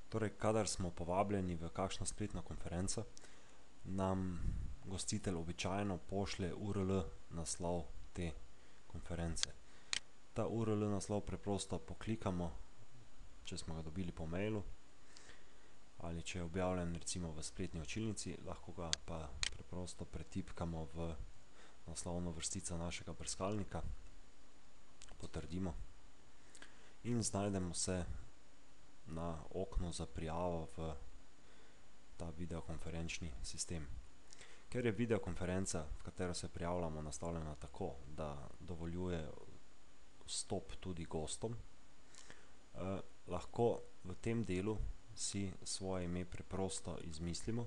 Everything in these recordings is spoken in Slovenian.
Torej, kadar smo povabljeni v kakšno spletno konferenco, nam gostitelj običajno pošlje URL naslov te konference. Ta URL naslov preprosto poklikamo, če smo ga dobili po mailu, ali če je objavljen recimo v spletni učilnici, lahko ga pa preprosto pretipkamo v naslovno vrstico našega brskalnika, potrdimo in znajdemo se na oknu za prijavo v ta videokonferenčni sistem. Ker je videokonferenca, v katero se prijavljamo, nastavljena tako, da dovoljuje vstop tudi gostom, lahko v tem delu si svoje ime preprosto izmislimo.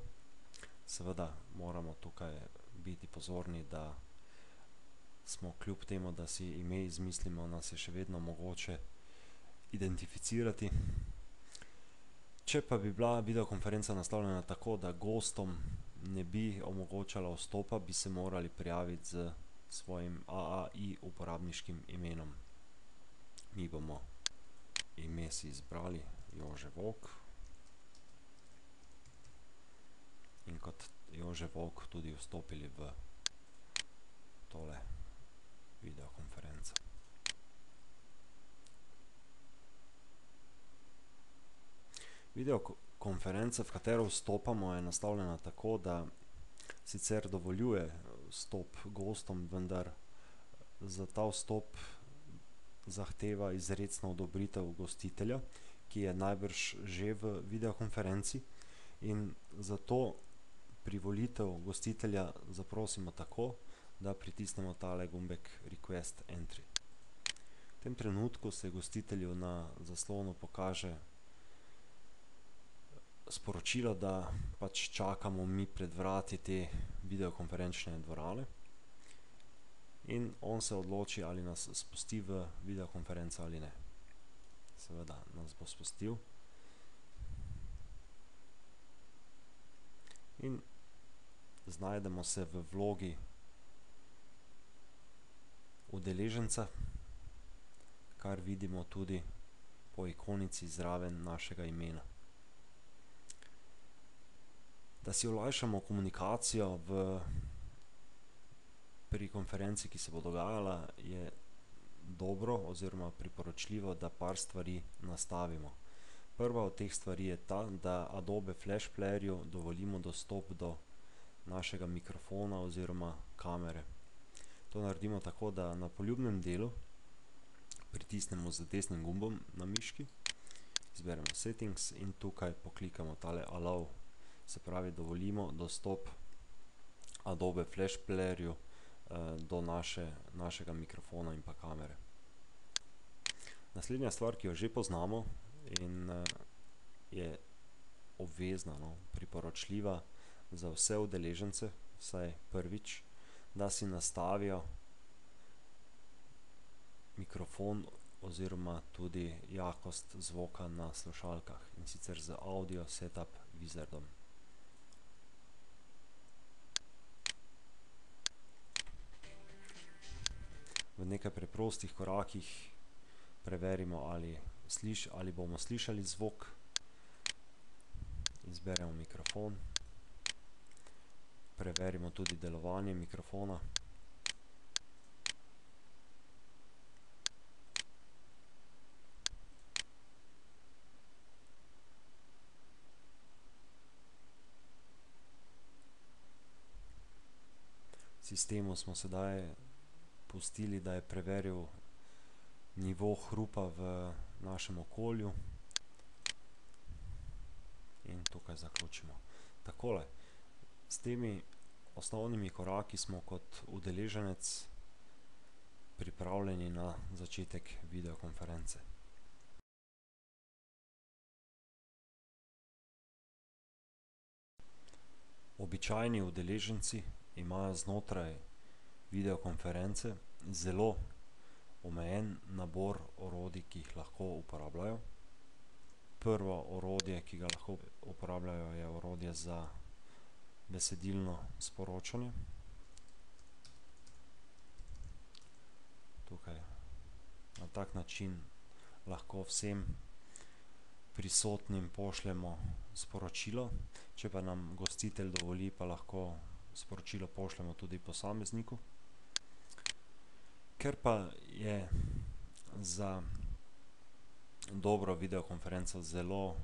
Seveda moramo tukaj biti pozorni, da smo kljub temu, da si ime izmislimo, nas je še vedno mogoče identificirati. Če pa bi bila videokonferenca nastavljena tako, da gostom ne bi omogočala vstopa, bi se morali prijaviti z svojim AAI uporabniškim imenom. Mi bomo ime si izbrali Jože Volk in kot Jože Volk tudi vstopili v tole videokonferenco. Videokonferenca, v katero vstopamo, je nastavljena tako, da sicer dovoljuje vstop gostom, vendar za ta vstop zahteva izrecno odobritev gostitelja, ki je najbrž že v videokonferenci, in zato privolitev gostitelja zaprosimo tako, da pritisnemo tale gumbek Request Entry. V tem trenutku se gostitelju na zaslonu pokaže sporočilo, da pač čakamo mi pred vrati te videokonferenčne dvorane in on se odloči, ali nas spusti v videokonferenco ali ne. Seveda nas bo spustil in znajdemo se v vlogi udeleženca, kar vidimo tudi po ikonici zraven našega imena. Da si olajšamo komunikacijo pri konferenci, ki se bo dogajala, je dobro oziroma priporočljivo, da par stvari nastavimo. Prva od teh stvari je ta, da Adobe Flash Playerju dovolimo dostop do našega mikrofona oziroma kamere. To naredimo tako, da na poljubnem delu pritisnemo z desnim gumbom na miški, izberemo Settings in tukaj poklikamo tale Allow. Se pravi, dovolimo dostop Adobe Flash Playerju do našega mikrofona in pa kamere. Naslednja stvar, ki jo že poznamo in je obvezna, priporočljiva za vse udeležence, vsaj prvič, da si nastavijo mikrofon oziroma tudi jakost zvoka na slušalkah, in sicer z Audio Setup Wizardom. V nekaj preprostih korakih preverimo, ali bomo slišali zvok. Izberemo mikrofon. Preverimo tudi delovanje mikrofona. Sistemu smo sedaj pustili, da je preveril nivo hrupa v našem okolju in tukaj zaključimo. Takole, s temi osnovnimi koraki smo kot udeleženec pripravljeni na začetek videokonference. Običajni udeleženci imajo znotraj videokonference zelo omejen nabor orodij, ki jih lahko uporabljajo. Prvo orodje, ki ga lahko uporabljajo, je orodje za besedilno sporočanje. Tukaj na tak način lahko vsem prisotnim pošljemo sporočilo, če pa nam gostitelj dovoli, pa lahko sporočilo pošljemo tudi posamezniku. Ker pa je za dobro videokonferenco zelo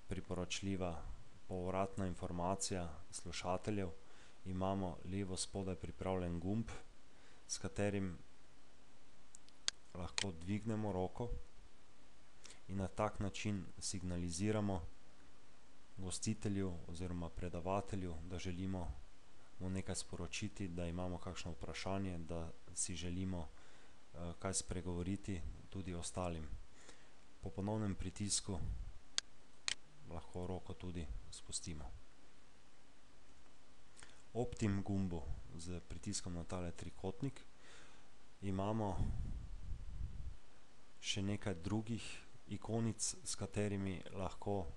priporočljiva povratna informacija slušateljev, imamo levo spodaj pripravljen gumb, s katerim lahko dvignemo roko in na tak način signaliziramo gostitelju oziroma predavatelju, da želimo mu nekaj sporočiti, da imamo kakšno vprašanje, da si želimo kaj spregovoriti tudi ostalim. Po ponovnem pritisku lahko roko tudi spustimo. Ob tem gumbu z pritiskom na tale trikotnik imamo še nekaj drugih ikonic, s katerimi lahko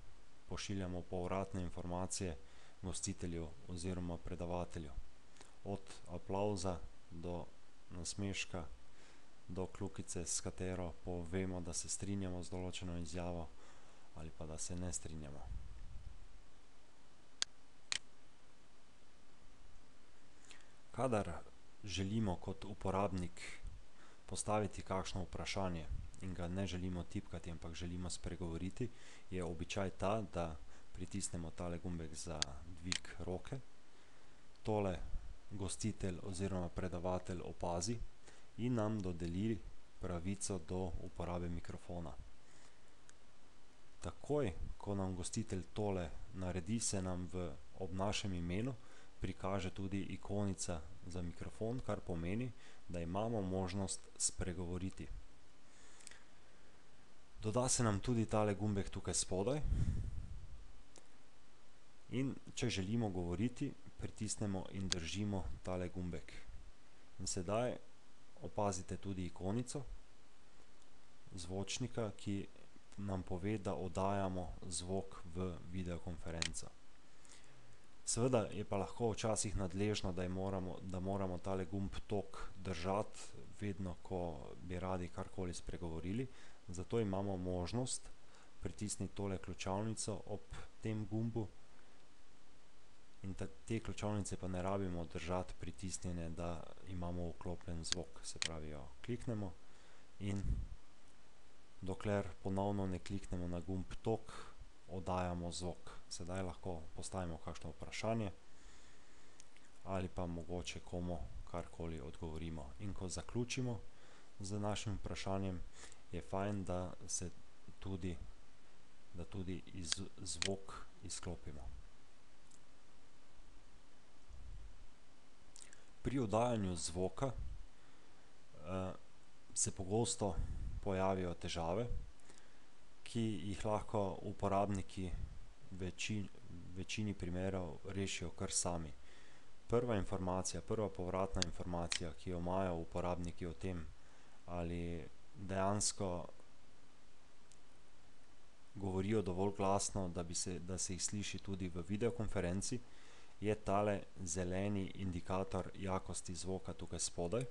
pošiljamo povratne informacije gostitelju oziroma predavatelju. Od aplavza do nasmeška, do kljukice, s katero povemo, da se strinjamo z določeno izjavo ali pa da se ne strinjamo. Kadar želimo kot uporabnik postaviti kakšno vprašanje in ga ne želimo tipkati, ampak želimo spregovoriti, je običaj ta, da pritisnemo tale gumbek za dvig roke. Tole gostitelj oziroma predavatelj opazi in nam dodeli pravico do uporabe mikrofona. Takoj, ko nam gostitelj tole naredi, se nam ob našem imenu prikaže tudi ikonica za mikrofon, kar pomeni, da imamo možnost spregovoriti. Doda se nam tudi tale gumbek tukaj spodaj in če želimo govoriti, pritisnemo in držimo tale gumbek. In sedaj opazite tudi ikonico zvočnika, ki nam pove, da oddajamo zvok v videokonferenco. Seveda je pa lahko včasih nadležno, da moramo tale gumb toliko držati, vedno ko bi radi karkoli spregovorili. Zato imamo možnost pritisniti tole ključavnico ob tem gumbu in te ključavnice pa ne rabimo držati pritisnjene, da imamo vklopljen zvok. Se pravi, jo kliknemo in dokler ponovno ne kliknemo na gumb tok, oddajamo zvok. Sedaj lahko postavimo kakšno vprašanje ali pa mogoče komu karkoli odgovorimo. In ko zaključimo z našim vprašanjem, je fajn, da tudi zvok izklopimo. Pri oddajanju zvoka se pogosto pojavijo težave, ki jih lahko uporabniki v večini primerov rešijo kar sami. Prva povratna informacija, ki jo imajo uporabniki o tem, ali dejansko govorijo dovolj glasno, da se jih sliši tudi v videokonferenci, je tale zeleni indikator jakosti zvoka tukaj spodaj.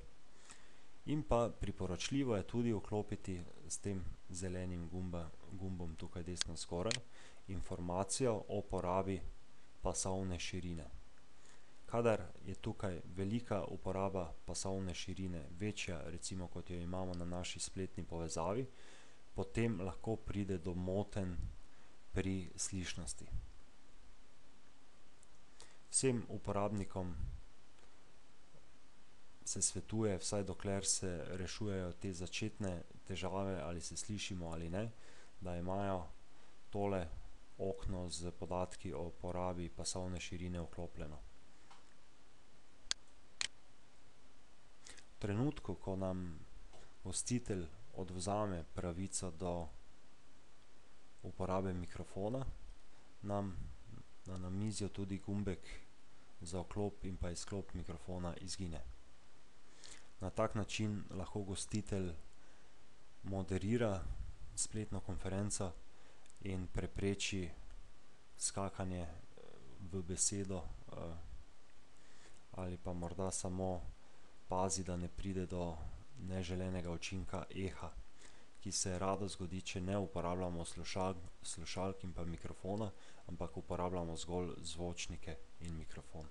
In pa priporočljivo je tudi vklopiti s tem zelenim gumbom tukaj desno zgoraj informacijo o porabi pasovne širine. Kadar je tukaj velika uporaba pasovne širine, večja recimo kot jo imamo na naši spletni povezavi, potem lahko pride do motenj pri slišnosti. Vsem uporabnikom se svetuje, vsaj dokler se rešujejo te začetne težave, ali se slišimo ali ne, da imajo tole okno z podatki o porabi pasovne širine vklopljeno. V trenutku, ko nam gostitelj odvzame pravico do uporabe mikrofona, nam na namizju tudi gumbek za vklop in pa izklop mikrofona izgine. Na tak način lahko gostitelj moderira spletno konferenco in prepreči skakanje v besedo ali pa morda samo pazi, da ne pride do neželenega učinka eha, ki se rado zgodi, če ne uporabljamo slušalk in pa mikrofona, ampak uporabljamo zgolj zvočnike in mikrofon.